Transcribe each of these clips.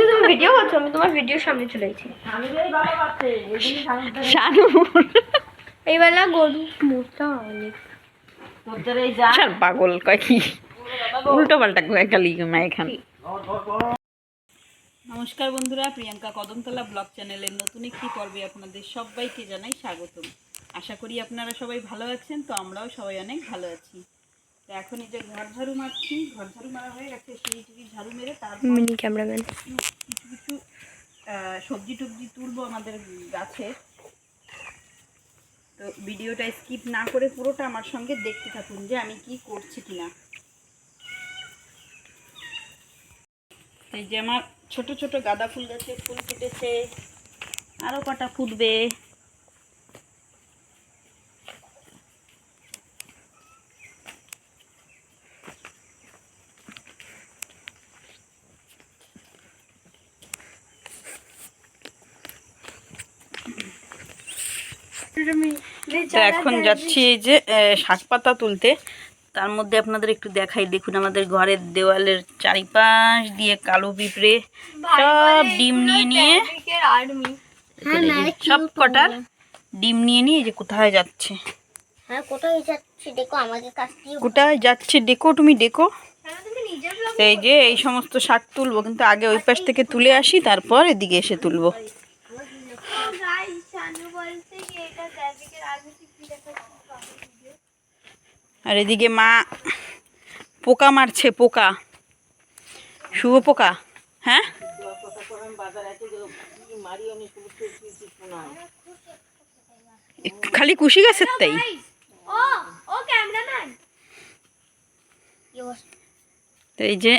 তুমি ভিডিও করছো, আমি তোমার ভিডিওর সামনে চলে গেছি। এইবেলা গরু মোটা অনেক পাগল কয় কি উল্টো পাল্টা খালি এখানে। নমস্কার বন্ধুরা, প্রিয়াঙ্কা কদমতলা ব্লগ চ্যানেলের নতুন একটি পর্বে আপনাদের সবাইকে জানাই স্বাগতম। আশা করি আপনারা সবাই ভালো আছেন। তো আমরাও সবাই অনেক ভালো আছি। তো এখন এই যে ঘর ঝাড়ু মারছি, ঘর ঝাড়ু মারা হয়ে গেছে, সেই ঝাড়ু মেরে তারপর মিনি ক্যামেরাম্যান কিছু সবজি টবজি তুলবো আমাদের গাছের। তো ভিডিওটা স্কিপ না করে পুরোটা আমার সঙ্গে দেখতে থাকুন যে আমি কি করছি কিনা। এই যে আমার ছোট ছোট গাঁদা ফুল গাছে ফুল ফুটেছে, আরও কটা ফুটবে। তো এখন যাচ্ছি এই যে শাক পাতা তুলতে। তার মধ্যে আপনাদের একটু দেখাই, দেখুন আমাদের ঘরের দেওয়ালের চারিপাশ দিয়ে কালো পিঁপড়ে সব ডিম নিয়ে নিয়ে সব কটার ডিম নিয়ে নিয়ে এই যে কোথায় যাচ্ছে। কোথায় যাচ্ছে দেখো, তুমি দেখো। এই যে এই সমস্ত শাক তুলবো, কিন্তু আগে ওই পাশ থেকে তুলে আসি, তারপর এদিকে এসে তুলবো। আর এদিকে মা পোকা মারছে, পোকা, শুয়ো পোকা। হ্যাঁ, খালি কুশি গাছের তাই। তো এই যে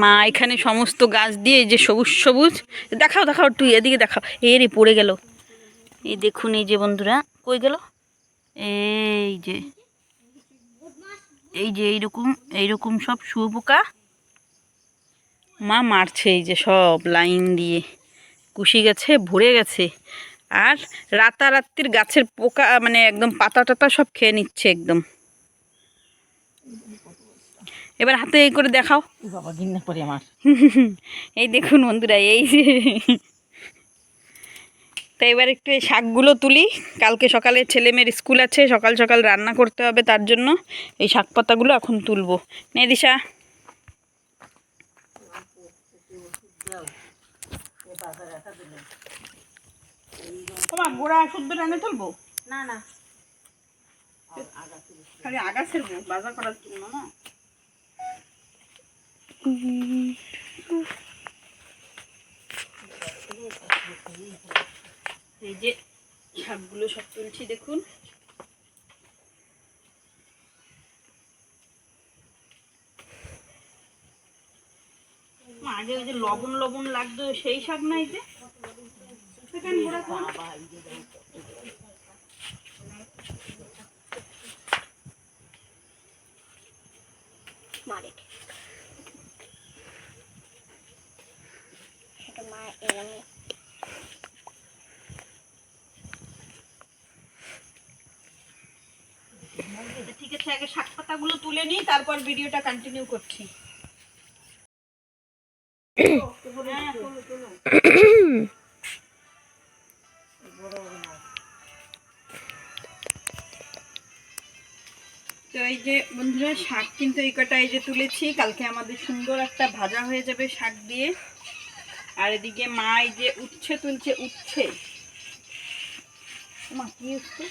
মা এখানে সমস্ত গাছ দিয়ে এই যে সবুজ সবুজ, দেখাও দেখাও তুই এদিকে দেখাও। এরে পড়ে গেল, এই দেখুন। এই যে বন্ধুরা কই গেল, এই যে এই যে এইরকম এইরকম সব শুয়োপোকা মা মারছে। এই যে সব লাইন দিয়ে কুশি গাছে ভরে গেছে। আর রাতারাত্রির গাছের পোকা মানে একদম পাতা টাতা সব খেয়ে নিচ্ছে একদম। এবার হাতে এই করে দেখাও। বাবা ঘিন্না পড়ে আমার। এই দেখুন বন্ধুরা, এই যে। তো এবার একটু এই শাকগুলো তুলি, কালকে সকালে ছেলে মেয়ের স্কুল আছে, সকাল সকাল রান্না করতে হবে, তার জন্য এই শাক পাতাগুলো এখন তুলবো। নে দিশা, তোমার গোড়া শুদ্ধ রান্না তুলবো না, না খালি আগা ছেড়বো, বাজার করার জন্য না। এই যে শাকগুলো সব তুলছি দেখুন। আগে ওই যে লবণ লবণ লাগতো সেই শাক নাই যে, ঠিক আছে, আগে শাক পাতাগুলো তুলে নিই, তারপর ভিডিওটা কন্টিনিউ করছি। তো এই যে বন্ধুরা শাক কিন্তু এই কটা এই যে তুলেছি, কালকে আমাদের সুন্দর একটা ভাজা হয়ে যাবে শাক দিয়ে। আর এদিকে মা এই যে উচ্ছে তুলছে, উচ্ছে। মা কি উচ্ছে?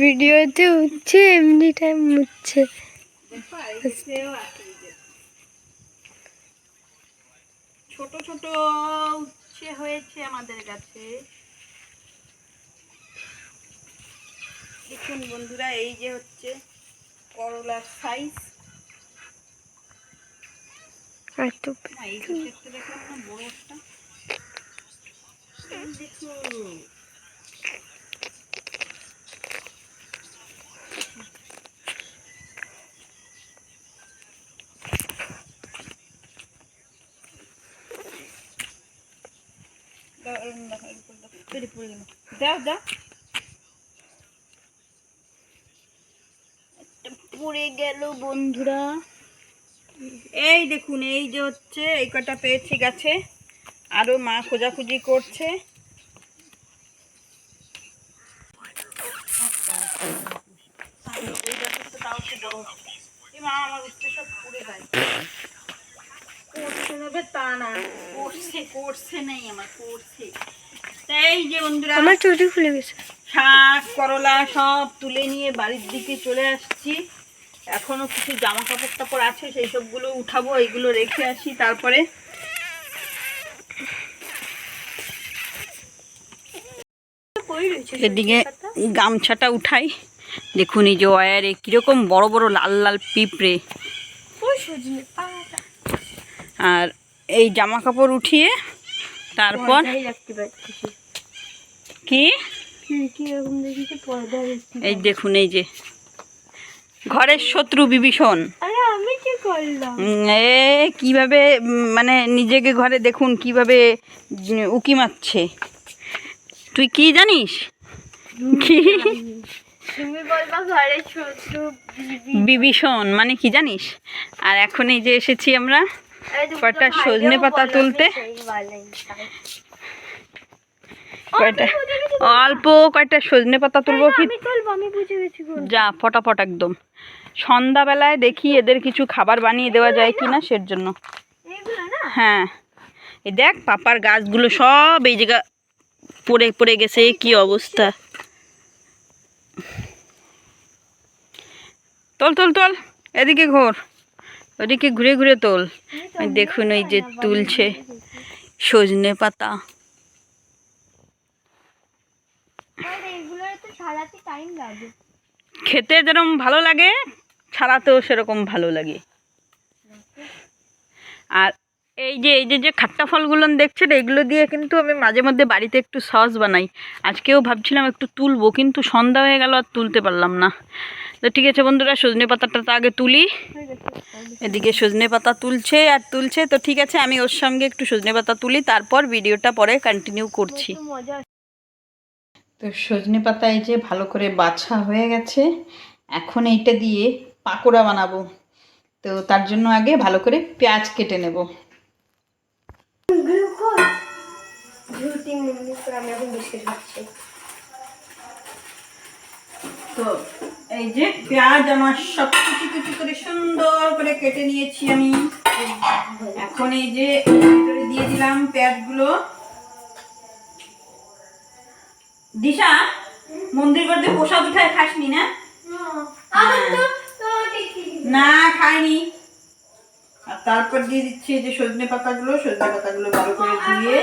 ভিডিওতে উঠছে, এমনি টাইম উঠছে। ছোট ছোট উচ্ছে হয়েছে আমাদের কাছে, দেখুন বন্ধুরা। এই যে হচ্ছে করলার সাইজ। এই ক্ষেত্রে দেখলাম না বড় একটা, দেখুন। দাও দাও, পড়ে গেল বন্ধুরা। এই দেখুন, এই যে হচ্ছে এই কটা পেয়েছি গাছে, আরো মা খোঁজাখুঁজি করছে। এই যে বন্ধুরা, আমার চুটি খুলে গেছে। শাক করলা সব তুলে নিয়ে বাড়ির দিকে চলে আসছি। এখনো কিছু জামা কাপড় টাপড় আছে, সেই সবগুলো উঠাবো, এইগুলো রেখে আসি। তারপরে এদিকে গামছাটা উঠাই। দেখুন এই যে ওয়ারে কিরকম বড় বড় লাল লাল পিঁপড়ে। আর এই জামা কাপড় উঠিয়ে তারপর কি এই দেখুন, এই যে ঘরের শত্রু বিভীষণ। আমি কি করলাম? কিভাবে মানে নিজেকে ঘরে দেখুন কিভাবে উকি মারছে। তুই কি জানিস? কি তুমি বলবা ঘরের শত্রু বিভীষণ মানে কি জানিস? আর এখন এই যে এসেছি আমরা কয়টা সজনে পাতা তুলতে। অল্প কয়টা সজনে পাতা তুলবো। কি যা ফটাফট একদম। সন্ধ্যাবেলায় দেখি এদের কিছু খাবার বানিয়ে দেওয়া যায় কিনা, সের জন্য। হ্যাঁ, এই দেখ পাপার গাছগুলো সব এই জায়গা পড়ে পড়ে গেছে, কি অবস্থা। তোল তোল তোল, এদিকে ঘোর, ওদিকে ঘুরে ঘুরে তোল। দেখুন এই যে তুলছে সজনে পাতা। খেতে যেরকম ভালো লাগে, ছাড়াতেও সেরকম ভালো লাগে। আর এই যে যে খাট্টা ফলগুলো দেখছেন, এগুলো দিয়ে কিন্তু আমি মাঝে মধ্যে বাড়িতে একটু সস বানাই। আজকেও ভাবছিলাম একটু তুলবো, কিন্তু সন্ধ্যা হয়ে গেল আর তুলতে পারলাম না। তো ঠিক আছে বন্ধুরা, সজনে পাতাটা তো আগে তুলি। এদিকে সজনে পাতা তুলছে আর তুলছে, তো ঠিক আছে আমি ওর সঙ্গে একটু সজনে পাতা তুলি, তারপর ভিডিওটা পরে কন্টিনিউ করছি। তো সজনে পাতা এই যে ভালো করে বাছা হয়ে গেছে, এখন এইটা দিয়ে পাকোড়া বানাবো। তো তার জন্য আগে ভালো করে পেঁয়াজ কেটে নেব। তো এই যে পেঁয়াজ আমার সব কুচি কুচি করে সুন্দর করে কেটে নিয়েছি আমি। এখন এই যে দিয়ে দিলাম পেঁয়াজগুলো। দিশা, মন্দির করতে প্রসাদ উঠায় খাসনি না? না খাইনি। আর তারপর দিয়ে দিচ্ছি যে সজনে পাতাগুলো ভালো করে ধুয়ে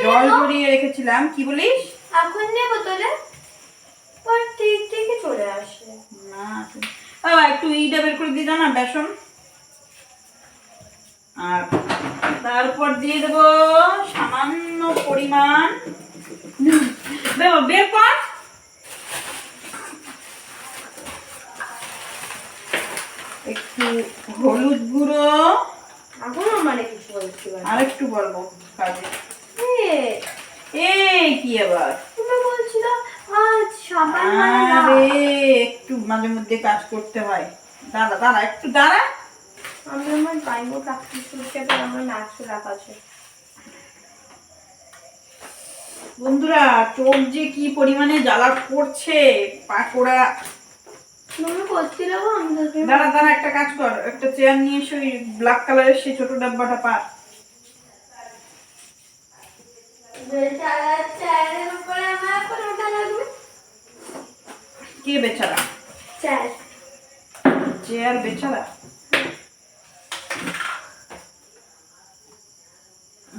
জল ঝরিয়ে রেখেছিলাম। কি বলিস? এখন নেব তোলে পর ঠিক থেকে চলে আসে না, একটু ইটা বের করে দিয়ে দাও না, বেসন। আর তারপর দিয়ে দেবো সামান্য পরিমাণ, বের কর, একটু হলুদ গুঁড়ো। এখনো মানে কিছু বলছি, আর একটু বলবো কাজে। কি আবার তুমি বলছিল আজ সাবান একটু মাঝে মধ্যে কাজ করতে হয়। দাঁড়া দাঁড়া একটু দাঁড়া। আমি আমার বাইমো প্র্যাকটিস করতে পারি, আমার নাচও রাখা আছে। বন্ধুরা, চোখ যে কি পরিমাণে জ্বালা করছে। পাকোড়া তুমি করছিল, দাঁড়া দাঁড়া, একটা কাজ কর, একটা চেয়ার নিয়ে এসে ওই ব্ল্যাক কালারের সেই ছোট ডাব্বাটা পা। কে বেচারা? চেয়ার বেচারা।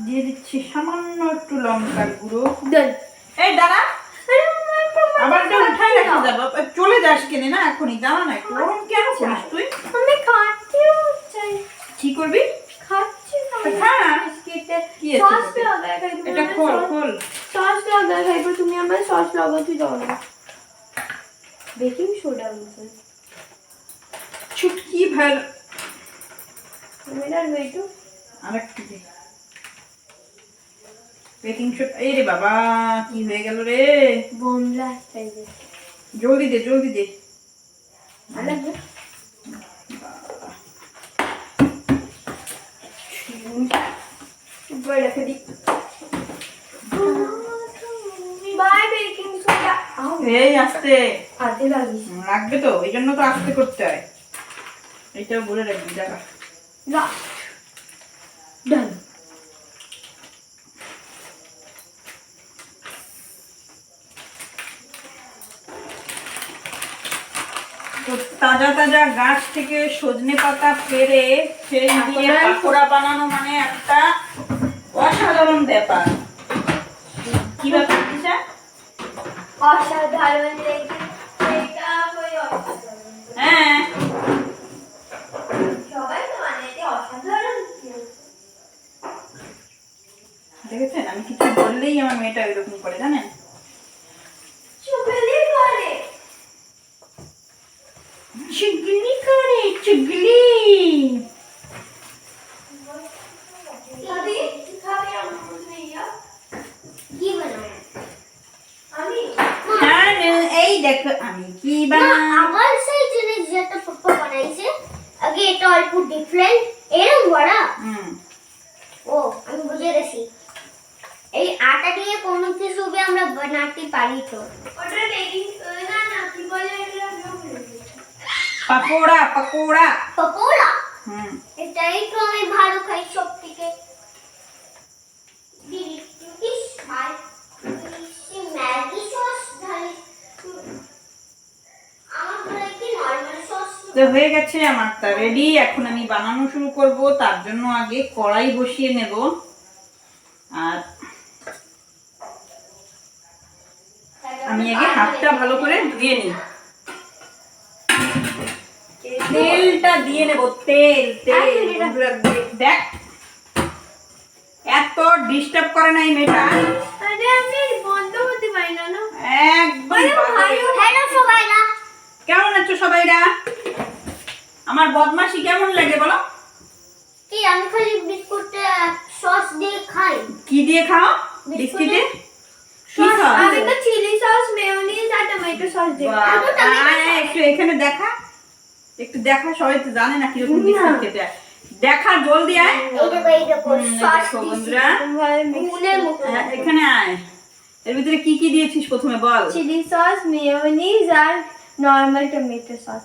দিয়ে দিচ্ছি সামান্য একটু লঙ্কার গুঁড়ো। এই দাঁড়া, আবার উঠাই রাখতে যাবো, চলে যাস কেনে না এখনই, দাঁড়া না একটু। ওরকম কেন করিস তুই? আমি খাচ্ছি। কি করবি? খাচ্ছি না। কি এটা খোল খোল। সস লাগাই খাইবো, তুমি আমার সস লাগাতে দাও না। বেকিং সোডা মতন চুটকি ভর। মেরা বেটু আরেকটু দে। বেকিং সোডা, এই রে বাবা কি হয়ে গেল রে। বোমলা টাইপের। জলদি দে জলদি দে। আলাদা উপরে রেখে দিই। By baking soda. এই আস্তে হাতে লাগিস। লাগবে তো, এই জন্য তো আস্তে করতে হয়। এইটাও বলে রাখবি জায়গা। ডান। তো তাজা তাজা গাছ থেকে সজনে পাতা পেরে সেই দিয়ে পাকোড়া বানানো মানে একটা অসাধারণ ব্যাপার। কি ব্যাপার দিশা? অসাধারণ লেগে এটা ওই অসাধারণ। হ্যাঁ সবাই তো মানে এটা অসাধারণ। দেখেছেন, আমি কিছু বললেই আমার মেয়েটা এরকম করে, জানেন? চুগলি করে। চুগলি করে, চুগলি। দাদি খাবে আমার মনে ইয়া কি বানাবো আমি? হ্যাঁ এই দেখো আমি কি না, বানাই। আমার সেই জিনিস যেটা পাপা বানাইছে আগে এটা অল্প ডিফারেন্ট এরকম বড়া। ও আমি বুঝে গেছি, এই আটা দিয়ে কোনো কিছু भी আমরা বানাতে পারি। তো ওটা বেকিং না না কি বলে এটা পাকোড়া পাকোড়া। পকোড়া হুম এটাই তো আমি ভালো খাই সব থেকে। দিদি ইস ভাই ম্যাগি সস ঢালি, আমার ঘরে কি নরমাল সস। তো হয়ে গেছে আমারটা রেডি। এখন আমি বানানো শুরু করব। তার জন্য আগে কড়াই বসিয়ে নেব। আর আমি আগে হাতটা ভালো করে ধুয়ে নিই। তেলটা দিয়ে নেব, তেল তেল। দেখ এত ডিস্টার্ব করে না এই মেয়েটা, আরে আমি বন্ধ করতে পারি না না। একদম পাগল। হ্যালো সবাইরা, কেমন আছো সবাইরা? আমার বদমাশি কেমন লাগে বলো? কি আমি খালি বিস্কুটে সস দিয়ে খাই। কি দিয়ে খাও বিস্কিটে? কি খাও? আমি তো চিলি সস মেয়োনিজ আর টমেটো সস দিই। একটু এখানে দেখা, একটু দেখা, সবাই তো জানে না কিরকম বিস্কুট খেতে হয়। দেখা জলদি আয়। এই দেখো সস দেখো বন্ধুরা, মুনের মতো। এখানে আয়। এর ভিতরে কি কি দিয়েছিস প্রথমে বল। চিলি সস মেয়োনিজ আর নরমাল টমেটো সস।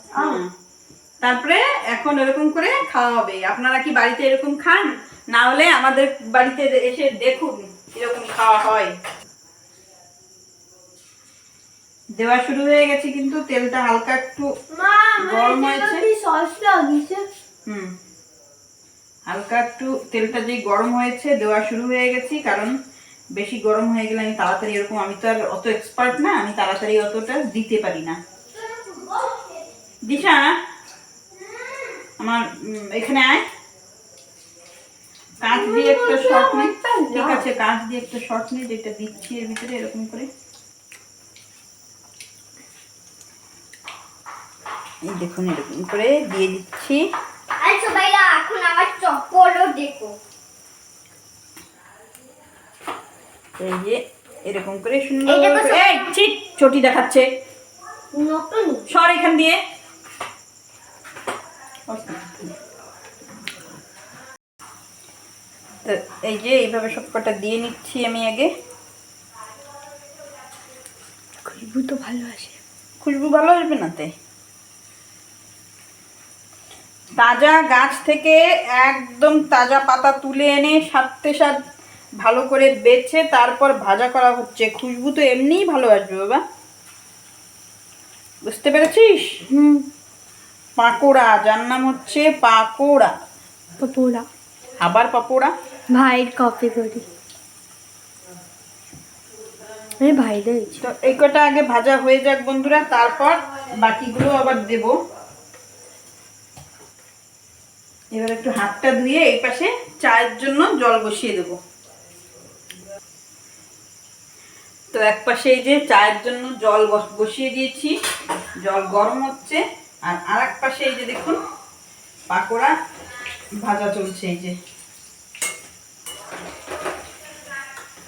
তারপরে এখন এরকম করে খাওয়া হবে। আপনারা কি বাড়িতে এরকম খান? না হলে আমাদের বাড়িতে এসে দেখুন এরকম খাওয়া হয়। দেওয়া শুরু হয়ে গেছে, কিন্তু তেলটা হালকা একটু মা গরম আমার হয়েছে। কি সস লাগিয়েছে? হালকা একটু তেলটা যে গরম হয়েছে, দেওয়া শুরু হয়ে গেছি। কারণ বেশি গরম হয়ে গেলে আমি তাড়াতাড়ি এরকম, আমি তো আর অত এক্সপার্ট না, আমি তাড়াতাড়ি অতটা দিতে পারি না। দিশা আমার এখানে আয়। কাঁচ দিয়ে একটা শর্ট নে। ঠিক আছে, কাঁচ দিয়ে একটা শর্ট নে, যেটা দিচ্ছি এর ভিতরে এরকম করে। এই দেখুন এরকম করে দিয়ে দিচ্ছি। আর সবাইরা এখন আমার চপ্পলও দেখো। এই যে এরকম করে সুন্দর এই দেখো করে, এই চিট চটি দেখাচ্ছে। নতুন সর এখান দিয়ে। তো এই যে এইভাবে সবকটা দিয়ে নিচ্ছি আমি আগে। খুশবু তো ভালো আসে। খুশবু ভালো আসবে না তে? তাজা গাছ থেকে একদম তাজা পাতা তুলে এনে সাথে সাথ ভালো করে বেছে তারপর ভাজা করা হচ্ছে। খুশবু তো এমনিই ভালো আসবে বাবা, বুঝতে পেরেছিস? পাকোড়া, যার নাম হচ্ছে পাকোড়া। পকোড়া। আবার পাকোড়া। ভাইয়ের কপি করি। আমি ভাই দিয়েছি। তো এই কটা আগে ভাজা হয়ে যাক বন্ধুরা, তারপর বাকিগুলো আবার দেব। এবার একটু হাতটা ধুয়ে এই পাশে চায়ের জন্য জল বসিয়ে দেব। তো এক পাশে এই যে চায়ের জন্য জল বসিয়ে দিয়েছি, জল গরম হচ্ছে। আর আরেক পাশে এই যে দেখুন পাকোড়া ভাজা চলছে। এই যে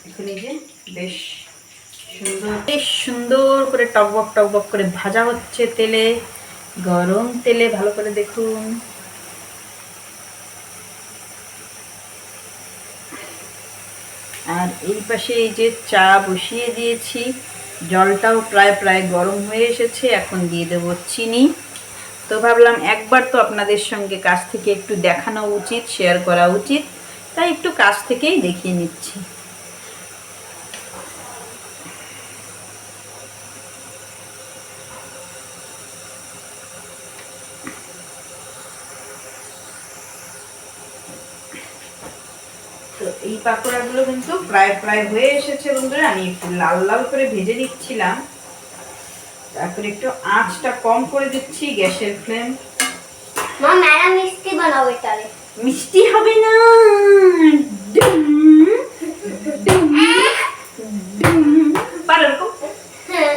এখন এই যে বেশ সুন্দর করে টকবক করে ভাজা হচ্ছে তেলে, গরম তেলে, ভালো করে দেখুন। আর এই পাশে এই যে চা বসিয়ে দিয়েছি, জলটাও প্রায় গরম হয়ে এসেছে। এখন দিয়ে দেবো চিনি। তো ভাবলাম একবার তো আপনাদের সঙ্গে কাছ থেকে একটু দেখানো উচিত, শেয়ার করা উচিত, তাই একটু কাছ থেকেই দেখিয়ে নিচ্ছি। তো এই পাকোড়াগুলো কিন্তু প্রায় হয়ে এসেছে বন্ধুরা। আমি একটু লাল লাল করে ভেজে নিচ্ছিলাম, তারপরে একটু আঁচটা কম করে দিচ্ছি গ্যাসের ফ্লেম। মা মেরা মিষ্টি বানাবে তাহলে। মিষ্টি হবে না, পারো এরকম? হ্যাঁ।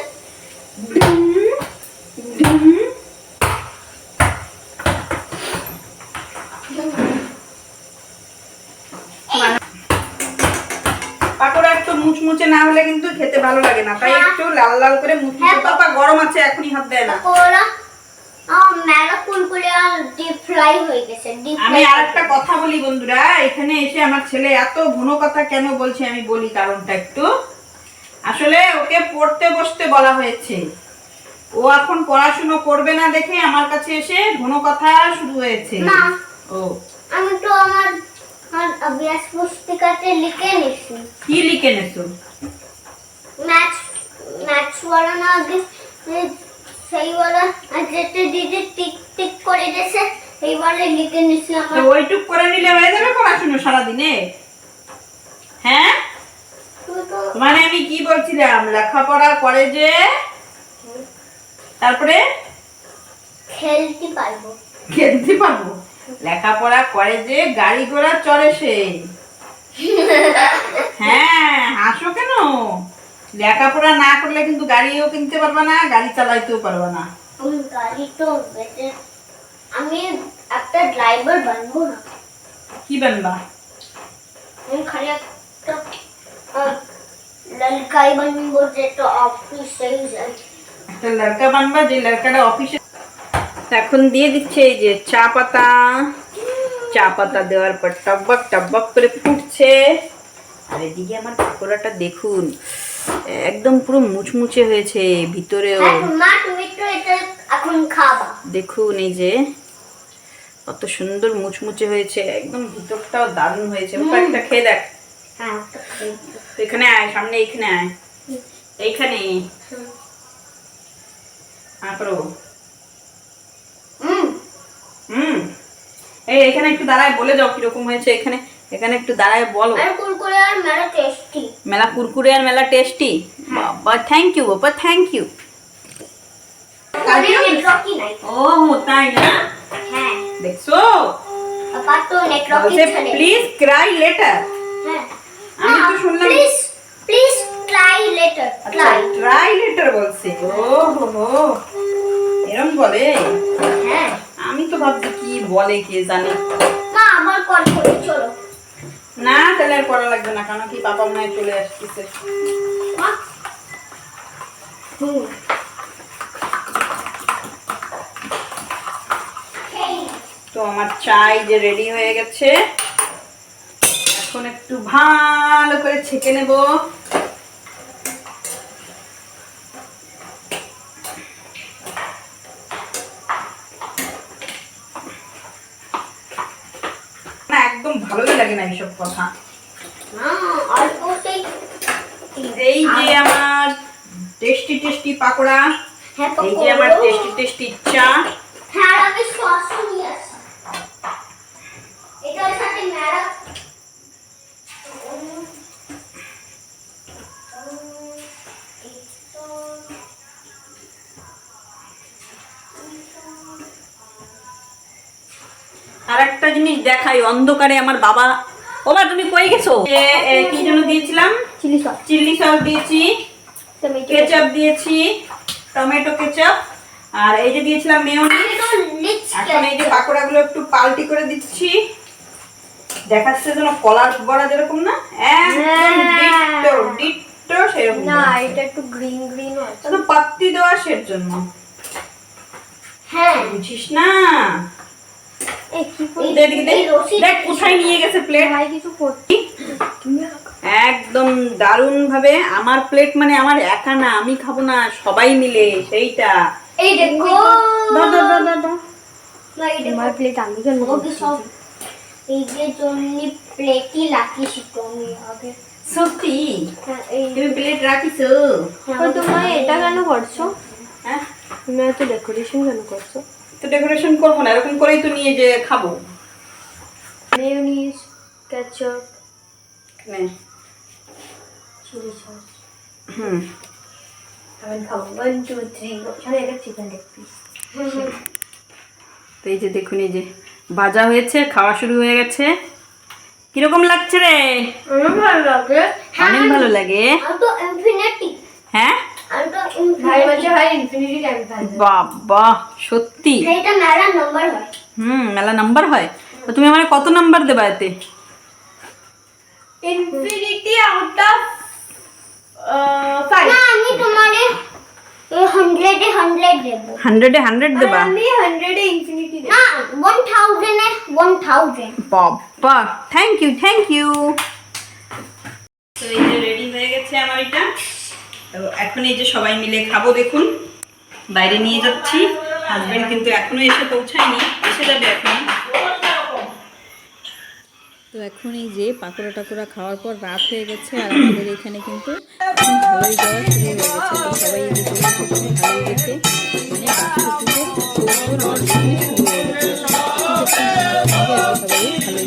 পাকোড়া একটু মুচমুচে না হলে কিন্তু খেতে ভালো লাগে না, তাই একটু লাল লাল করে মুচমুচে। বাবা গরম আছে, এখনই হাত দেয় না। পাকোড়া মেরা কুরকুরে আর ডিপ ফ্রাই হয়ে গেছে। আমি আরেকটা কথা বলি বন্ধুরা, এখানে এসে আমার ছেলে এত ঘন কথা কেন বলছে আমি বলি কারণটা একটু। আসলে ওকে পড়তে বসতে বলা হয়েছে, ও এখন পড়াশুনো করবে না দেখে আমার কাছে এসে ঘন কথা শুরু হয়েছে। না, ও আমি তো আমার অভ্যাস পুস্তিকাতে লিখে নিছি। কি লিখে নেছো? ম্যাথস वाला না আগে সেই वाला যেটা দিদি টিক টিক করে দিয়েছে এই वाला লিখে নিছি তো আমার। ওইটুক করে নিলে হয়ে যাবে পড়াশুনো সারা দিনে? হ্যাঁ, মানে আমি কি বলছিলাম, লেখাপড়া করে যে তারপরে খেলতে পারবো। খেলতে পারবো। লেখাপড়া করে যে গাড়ি ঘোড়া চড়ে সে। হ্যাঁ, হাসো কেন? লেখাপড়া না করলে কিন্তু গাড়িও কিনতে পারবে না, গাড়ি চালাইতেও পারবে না। আমি গাড়ি তো আমি একটা ড্রাইভার বানবো না। কি বানবা? আমি খালি একটা লড়কাই বানবো যেটা অফিসে যায়। একটা লড়কা বানবা যে লড়কাটা অফিসে। এখন দিয়ে দিচ্ছে এই যে চা পাতা দেওয়ার পর টকবক করে ফুটছে। আর এদিকে আমার পাকোড়াটা দেখুন, একদম পুরো মুচমুচে হয়েছে ভিতরেও। মা তুমি তো এটা এখন খাবা। দেখুন এই যে কত সুন্দর মুচমুচে হয়েছে, একদম ভিতরটাও দারুণ হয়েছে। একটা খেয়ে দেখ। হ্যাঁ, এখানে আয়, সামনে এইখানে আয়, এইখানে আপরো। এই এখানে একটু দাঁড়ায় বলে যাও কিরকম হয়েছে। এখানে একটু দাঁড়ায় বলো। কুরকুরে আর মেলা টেস্টি। মেলা কুরকুরে আর মেলা টেস্টি। বাবা থ্যাংক ইউ, বাবা থ্যাংক ইউ। নেটওয়ার্কই নাই। ও তাই না? হ্যাঁ, দেখছো, বাবা তো নেটওয়ার্কই বলছে চলে। Please Cry letter. হ্যাঁ, আমি তো শুনলাম please try letter. Try letter বলছে। ও হো, এরকম বলে? হ্যাঁ, আমি তো ভাবছি কি বলে কে জানে। মা আমার কল করে চলো। না তাহলে আর করা লাগবে না, কারণ কি বাবা মনে হয় চলে আসতেছে। মা তো আমার চাই যে রেডি হয়ে গেছে, এখন একটু ভালো করে ছেঁকে নেব। না একদম ভালোই লাগে না এইসব কথা। এই যে আমার টেস্টি পাকোড়া, এই যে আমার টেস্টি চা। হ্যাঁ, আমি সস নিয়ে আসি। এটার সাথে মেরা আর একটা জিনিস দেখাই, অন্ধকারে আমার বাবা। ওবা তুমি কই গেছো? কি জন্য দিয়েছিলাম? চিলি সস দিয়েছি, কেচাপ দিয়েছি, টমেটো কেচাপ, আর এই যে দিয়েছিলাম মেয়োনিজ। এখন এই যে পাকোড়াগুলো একটু পাল্টি করে দিচ্ছি। দেখাচ্ছে যেন কলার বড়া যেরকম না, একদম ডিট্টো ডিট্টো সেরকম। না এটা একটু গ্রিন গ্রিন আছে। তো পাত্তি দেওয়া সের জন্য, হ্যাঁ বুঝিস না? এই কি করে দেখ দেখ কোথায় নিয়ে গেছে প্লেট। ভাই কিছু করতে তুমি একদম দারুণ ভাবে। আমার প্লেট মানে আমার একা না, আমি খাবো না, সবাই মিলে সেইটা। এই দেখো দাও দাও দাও দাও দাও। না এই দেখো আমার প্লেট আমি কেন ওকে সব এই যে জন্য প্লেটই রাখিছি তুমি আগে। সত্যি হ্যাঁ এই তুমি প্লেট রাখিছো? তোমার এটা কেন করছো? হ্যাঁ, তুমি এত ডেকোরেশন কেন করছো? তো ডেকোরেশন করবো না, এরকম করেই তো নিয়ে যে খাবো। মেয়োনিজ, কেচাপ, নে। Chilli sauce. হুম, আমি খাবো 1 2 3 ওখানে একটা চিকেন লেগ পিস। তো এই যে দেখুন, এই যে ভাজা হয়েছে, খাওয়া শুরু হয়ে গেছে। কিরকম লাগছে রে? আমার ভালো লাগে। অনেক ভালো লাগে। আমি তো ইনফিনিটি হ্যাঁ, আমি তো ভাই বলছে ভাই ইনফিনিটি টাইম পাবে। বাবা সত্যি? এটা মেলা নাম্বার হয়। মেলা নাম্বার হয়। তো তুমি আমার কত নাম্বার দেবা এতে? Infinity out of 5। না আমি তোমারে 100 এ 100 দেব। 100-এ 100 দেবা? আমি 100 এ ইনফিনিটি দেব। না 1000 এ 1000। বাবা, থ্যাংক ইউ থ্যাংক ইউ। তো এই যে রেডি হয়ে গেছে আমার এটা। তো এখন এই যে সবাই মিলে খাবো। দেখুন বাইরে নিয়ে যাচ্ছি, হাজবেন্ড কিন্তু এখনো এসে পৌঁছায়নি, এসে যাবে এখন। তো এখন এই যে পাকোড়া টাকোড়া খাওয়ার পর রাত হয়ে গেছে, আর আমাদের এখানে কিন্তু এখন ভালোই যাওয়া শুরু হয়ে গেছে। তো সবাই এই যে ভালোই গেছে, মানে বাচ্চা থেকে তোর আমাদের এখানে শুরু হয়ে গেছে। সবাই ভালোই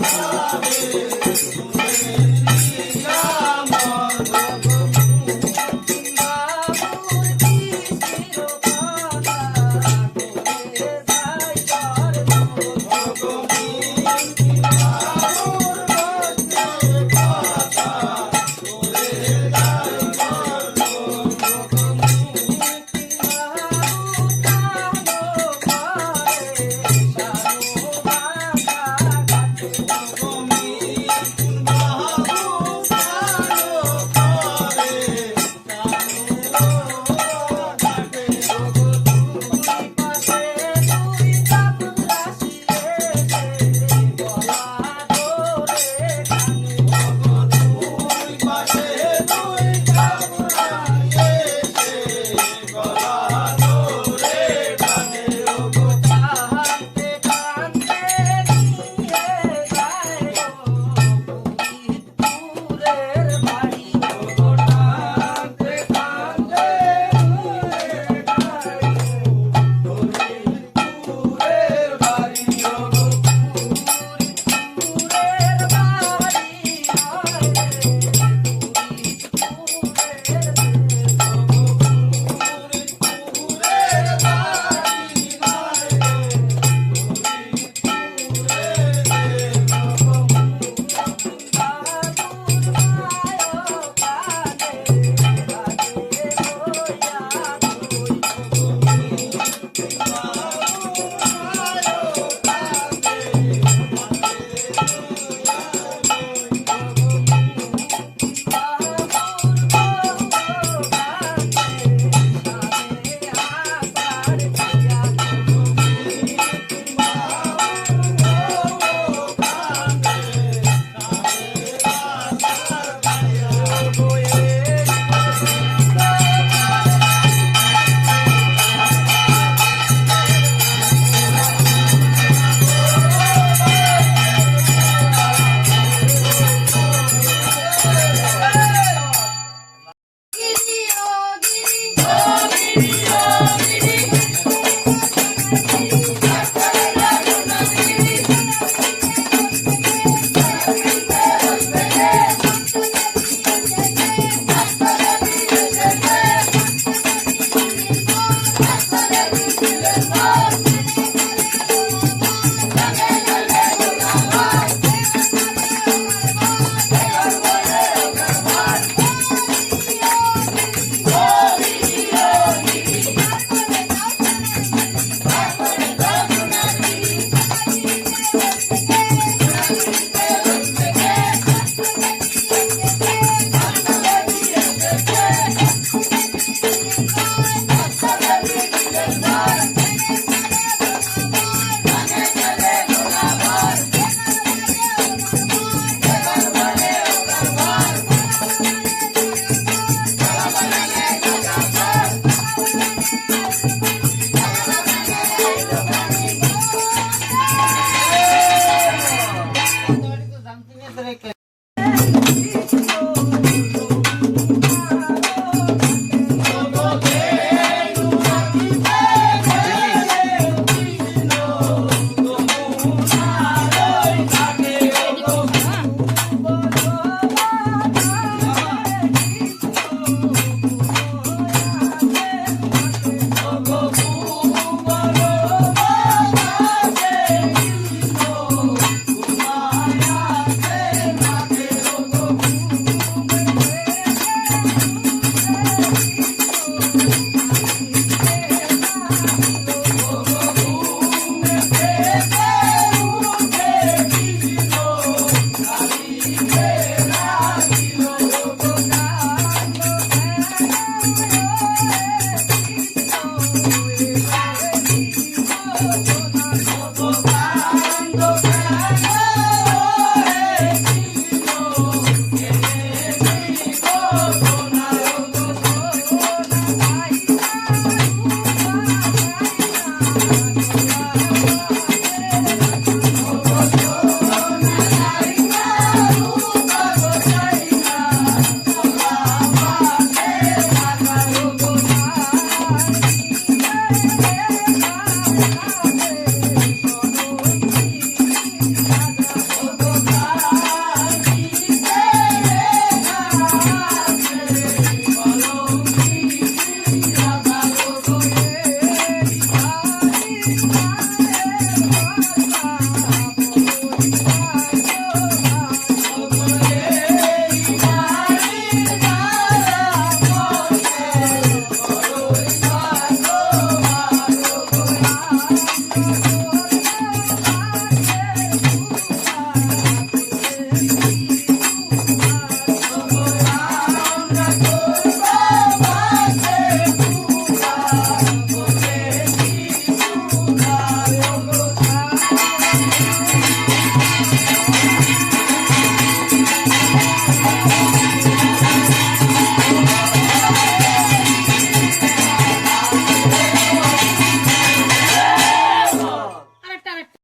রেখে